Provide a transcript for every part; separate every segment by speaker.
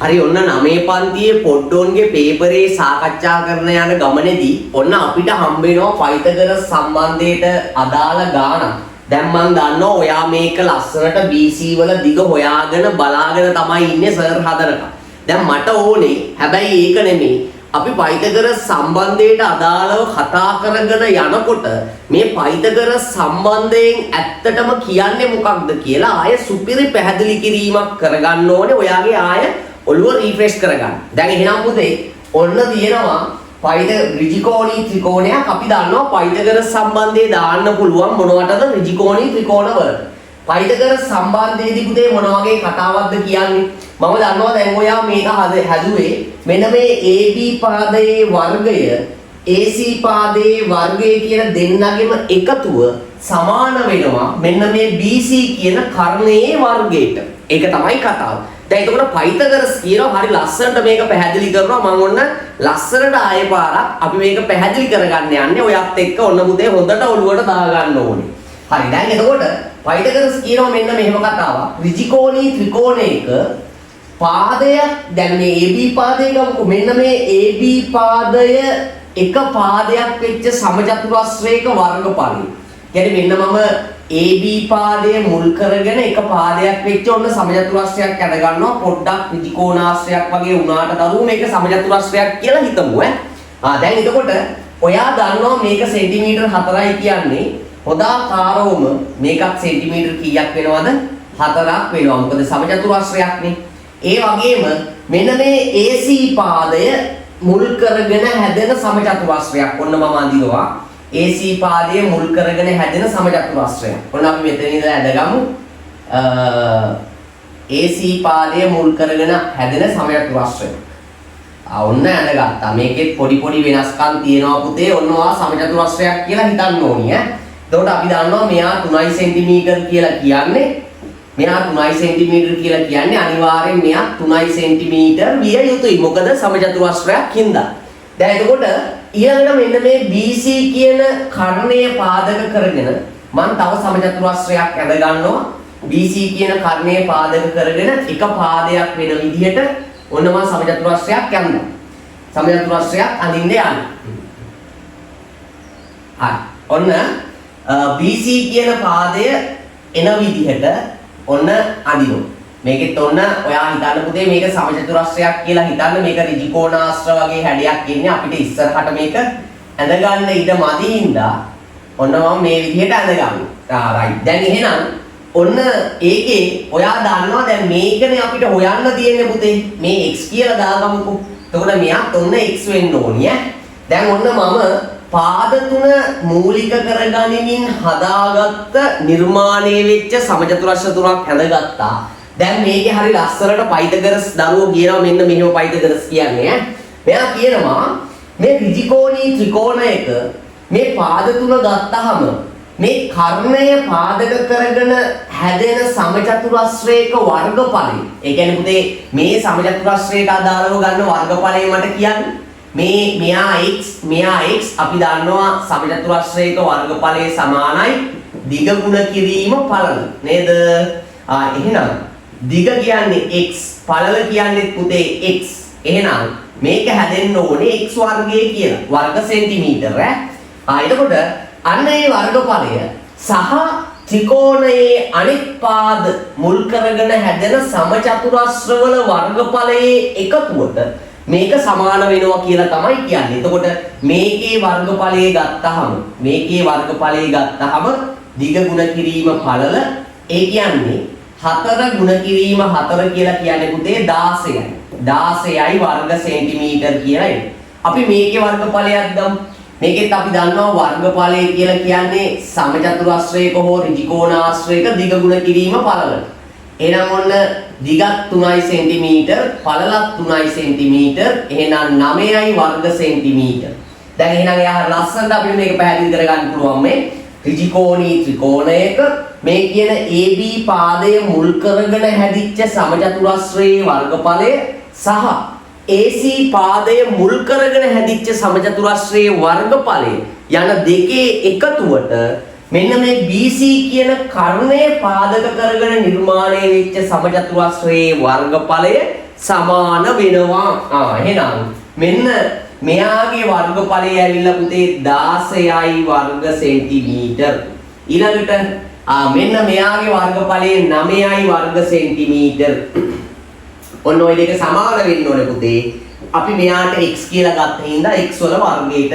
Speaker 1: හරි ඔන්න 9 පන්තියේ පොඩ්ඩෝන්ගේ පේපරේ සාකච්ඡා කරන යන ගමනේදී ඔන්න අපිට හම්බ වෙනවා පයිතගරස් සම්බන්ධයට අදාළ ගානක්. දැන් මම දන්නවා ඔයා මේක ලස්සනට BC වල දිග හොයාගෙන බලාගෙන තමයි ඉන්නේ සර් හදනක. දැන් මට ඕනේ හැබැයි ඒක නෙමෙයි. අපි පයිතගරස් සම්බන්ධයට අදාළව කතා කරගෙන යනකොට මේ පයිතගරස් සම්බන්ධයෙන් ඇත්තටම කියන්නේ මොකක්ද කියලා ආය සුපිරි පැහැදිලි කිරීමක් කරගන්න ඕනේ. ඔයාගේ ආය ඔළුව රිෆ්‍රෙෂ් කරගන්න. දැන් එහෙනම් පුතේ ඔන්න තියෙනවා ඍජුකෝණී ත්‍රිකෝණයක්. අපි දන්නවා පයිතගරස් සම්බන්ධයේ දාන්න පුළුවන් මොනවටද ඍජුකෝණී ත්‍රිකෝණ වලට. පයිතගරස් සම්බන්ධයේදී පුතේ මොන වගේ කතාවක්ද කියන්නේ? මම දන්නවා දැන් ඔයා මේක හැදුවේ මෙන්න මේ AB පාදයේ වර්ගය AC පාදයේ වර්ගය කියන දෙන්නගෙම එකතුව සමාන වෙනවා මෙන්න මේ BC කියන කර්ණයේ වර්ගයට. ඒක තමයි කතාව. දැන් එතකොට පයිතගරස් කියනවා හරි ලස්සනට මේක පැහැදිලි කරනවා. මම ඔන්න ලස්සනට ආයෙ පාරක් අපි මේක පැහැදිලි කරගන්න යන්නේ. ඔයත් එක්ක ඔන්න පුතේ හොඳට ඔළුවට දාගන්න ඕනේ. හරි දැන් එතකොට පයිතගරස් කියනවා මෙන්න මෙහෙම කතාවක්. ඍජුකෝණී ත්‍රිකෝණයක පාදයක් දැන් මේ AB පාදය ගමුකෝ. මෙන්න මේ AB පාදය එක පාදයක් වෙච්ච සමචතුරස්‍රයක වර්ගඵලය. කියන්නේ මෙන්න මම AB පාදය මුල් කරගෙන එක පාදයක් වෙච්ච ඔන්න සමචතුරස්‍රයක් අද ගන්නවා. පොඩ්ඩක් ත්‍රිකෝණාශ්‍රයක් වගේ වුණාට දරුවෝ මේක සමචතුරස්‍රයක් කියලා හිතමු දැන් එතකොට ඔයා දන්නවා මේක සෙන්ටිමීටර් 4යි කියන්නේ. හොදාකාරවම මේකත් සෙන්ටිමීටර් කීයක් වෙනවද? 4ක් වෙනවා. මොකද සමචතුරස්‍රයක්නේ. ඒ වගේම මෙන්න මේ AC පාදය මුල් කරගෙන හැදෙන සමචතුරස්‍රයක්. ඔන්න මම අඳිනවා AC පාදයේ මුල් කරගෙන හැදෙන සමචතුරස්‍රයක්. ඔන්න අපි මෙතන ඉඳලා ඇදගමු. AC පාදයේ මුල් කරගෙන හැදෙන සමචතුරස්‍රයක්. ඔන්න ඇදගත්තා. මේකෙත් පොඩි වෙනස්කම් තියෙනවා පුතේ. ඔන්න ඔයා සමචතුරස්‍රයක් කියලා හිතන්න ඕනි එතකොට අපි දන්නවා මෙයා 3 cm කියලා කියන්නේ. මෙයා 3 cm කියලා කියන්නේ අනිවාර්යෙන් මෙයා 3 cm විය යුතුයි. මොකද සමචතුරස්‍රයක් හින්දා. දැන් එතකොට ඊළඟට මෙන්න මේ BC කියන කර්ණය පාදක කරගෙන මම තව සමචතුරස්‍රයක් ඇඳ ගන්නවා. BC කියන කර්ණය පාදක කරගෙන එක පාදයක් වෙන විදිහට ඔන්න මම සමචතුරස්‍රයක් ඇඳනවා. සමචතුරස්‍රයක් අඳින්න යන්නේ. හරි. ඔන්න BC කියන පාදය එන විදිහට ඔන්න අඳිනවා. මේකෙත් ඔන්න ඔයා හිතන්න පුතේ මේක සමචතුරස්‍රයක් කියලා හිතන්න. මේක ඍජුකෝණාශ්‍ර වගේ හැඩයක් ඉන්නේ. අපිට ඉස්සරහට මේක ඇඳ ගන්න ඉඩ මදි හින්දා ඔන්න මම මේ විදිහට ඇඳ ගන්නවා. රයිට්. දැන් එහෙනම් ඔන්න ඒකේ ඔයා දන්නවා දැන් මේකනේ අපිට හොයන්න තියෙන්නේ පුතේ. මේ x කියලා දාගමුකෝ. එතකොට මෙයාත් ඔන්න x වෙන්න ඕනේ දැන් ඔන්න මම පාද තුන මූලික කරගනිමින් හදාගත්ත නිර්මාණය වෙච්ච සමචතුරස්‍ර තුනක් හැදගත්තා. දැන් මේකේ හරි ලස්සනට පයිතගරස් දරුවෝ කියනවා මෙන්න මෙහෙම පයිතගරස් කියන්නේ මෙයා කියනවා මේ ඍජුකෝණී ත්‍රිකෝණයක මේ පාද තුන ගත්තාම මේ කර්ණය පාදක කරගෙන හැදෙන සමචතුරස්‍රයක වර්ගඵලය. ඒ කියන්නේ පුතේ මේ සමචතුරස්‍රයට අදාළව ගන්න වර්ගඵලය මට කියන්න. මෙයා x අපි දන්නවා සමචතුරස්‍රයක වර්ගඵලය සමානයි දිග ගුණ කිරීම පළල නේද? එහෙනම් දිග කියන්නේ x පළල කියන්නේ පුතේ x. එහෙනම් මේක හැදෙන්න ඕනේ x වර්ගය කියලා. වර්ග සෙන්ටිමීටර එතකොට අන්න ඒ වර්ගඵලය සහ ත්‍රිකෝණයේ අනිත් පාද මුල් කරගෙන හැදෙන සමචතුරස්‍රවල වර්ගඵලයේ එකතුවට මේක සමාන වෙනවා කියලා තමයි කියන්නේ. එතකොට මේකේ වර්ගඵලය ගත්තහම දිග ගුණ කිරීම පළල ඒ කියන්නේ 4 ගුණ කිරීම 4 කියලා කියන්නේ පුතේ 16යි. 16යි වර්ග සෙන්ටිමීටර් කියලා එන්නේ. අපි මේකේ වර්ගඵලයක් ගමු. මේකෙත් අපි දන්නවා වර්ගඵලය කියලා කියන්නේ සමචතුරස්‍රයක හෝ ඍජුකෝණාශ්‍රයක දිග ගුණ කිරීම පළල. එහෙනම් ඔන්න දිගත් 3 cm පළලත් 3 cm එහෙනම් 9යි වර්ග සෙන්ටිමීටර්. දැන් එහෙනම් එයා ලස්සනට අපිට මේක පැහැදිලි කරගන්න පුළුවන් මේ ත්‍රිකෝණී ත්‍රිකෝණයක මේ කියන AB පාදය මුල් කරගෙන හැදිච්ච සමචතුරස්‍රයේ වර්ගඵලය සහ AC පාදය මුල් කරගෙන හැදිච්ච සමචතුරස්‍රයේ වර්ගඵලය යන දෙකේ එකතුවට මෙන්න මේ BC කියන කර්ණය පාදක කරගෙන නිර්මාණය වෙච්ච සමචතුරස්‍රයේ වර්ගඵලය සමාන වෙනවා. එහෙනම් මෙන්න මෙයාගේ වර්ගඵලය ඇවිල්ලා පුතේ 16යි වර්ග සෙන්ටිමීටර්. ඊළඟට මෙන්න මෙයාගේ වර්ගඵලය 9යි වර්ග සෙන්ටිමීටර්. ඔන්න ඔය දෙක සමාන වෙන්න ඕනේ පුතේ. අපි මෙයාට x කියලා ගත්ත හින්දා x වල වර්ගයට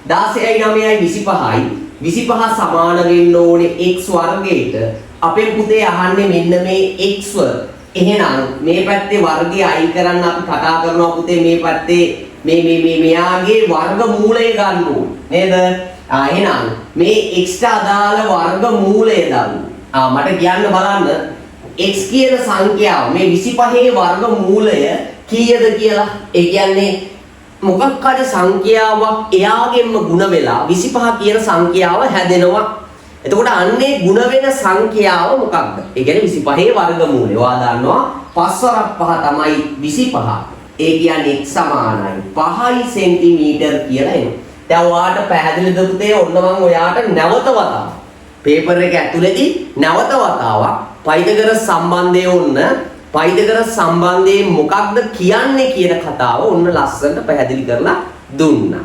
Speaker 1: 16යි 9යි 25යි 25 සමාන වෙන්න ඕනේ x වර්ගයට. අපේ පුතේ අහන්නේ මෙන්න මේ x ව. එහෙනම් මේ පැත්තේ වර්ගය අයින් කරන්න අපි කතා කරනවා පුතේ මේ පැත්තේ මෙයාගේ වර්ගමූලය ගන්න ඕනේ නේද? එහෙනම් මේ x ට අදාළ වර්ගමූලය දාමු. මට කියන්න බලන්න x කියන සංඛ්‍යාව මේ 25 වර්ගමූලය කීයද කියලා. ඒ කියන්නේ මොකක් හරි සංඛ්‍යාවක් එයාගෙන්ම ಗುಣ වෙලා 25 කියන සංඛ්‍යාව හැදෙනවා. එතකොට අන්නේ ಗುಣ වෙන සංඛ්‍යාව මොකක්ද? ඒ කියන්නේ 25 වර්ගමූලය. ඔයා දන්නවා 5 වරක් 5 තමයි 25. ඒ කියන්නේ x සමානයි 5 සෙන්ටිමීටර් කියලා එනවා. දැන් ඔයාට පැහැදිලිද පුතේ? ඔන්න මම ඔයාට නැවත වතාවක් පේපර් එක ඇතුලේදී නැවත වතාවක් පයිතගරස් සම්බන්ධය ඔන්න පයිතගරස් සම්බන්ධයෙන් මොකක්ද කියන්නේ කියන කතාව ඔන්න ලස්සනට පැහැදිලි කරලා දුන්නා.